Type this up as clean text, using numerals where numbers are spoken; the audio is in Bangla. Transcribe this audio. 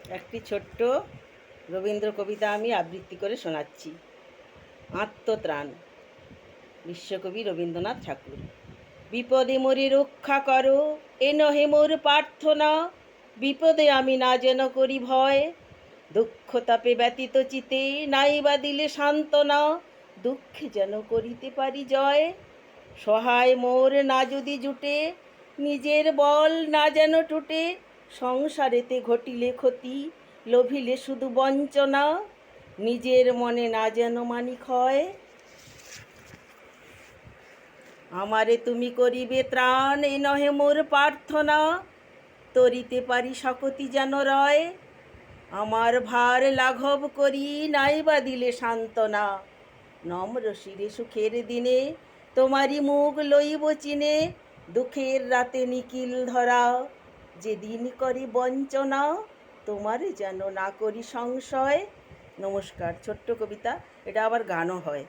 একটি ছোট্ট রবীন্দ্র কবিতা আমি আবৃত্তি করে শোনাচ্ছি। আত্মত্রাণ, বিশ্বকবি রবীন্দ্রনাথ ঠাকুর। বিপদে মরি রক্ষা করো, এ নহে মোর প্রার্থনা। বিপদে আমি না যেন করি ভয়, দুঃখ তাপে ব্যতীত চিতে নাই বা দিলে সান্ত্বনা। দুঃখে যেন করিতে পারি জয়, সহায় মোর না যদি জুটে, নিজের বল না যেন টুটে। সংসারেতে ঘটিলে ক্ষতি, লোভিলে শুধু বঞ্চনা। নিজের মনে না যেন মানি ক্ষয়, আমারে তুমি করিবে ত্রাণ, এ নহে মোর প্রার্থনা। তরিতে পারি শকতি যেন রয়, আমার ভার লাঘব করি নাই বা দিলে সান্ত্বনা। নম্র শিরে সুখের দিনে তোমারই মুখ লইব চিনে, দুঃখের রাতে নিখিল ধরা যেদিন করি বঞ্চনা। তোমারে যেন না করি সংশয়। নমস্কার। ছোট্ট কবিতা, এটা আবার গানও হয়।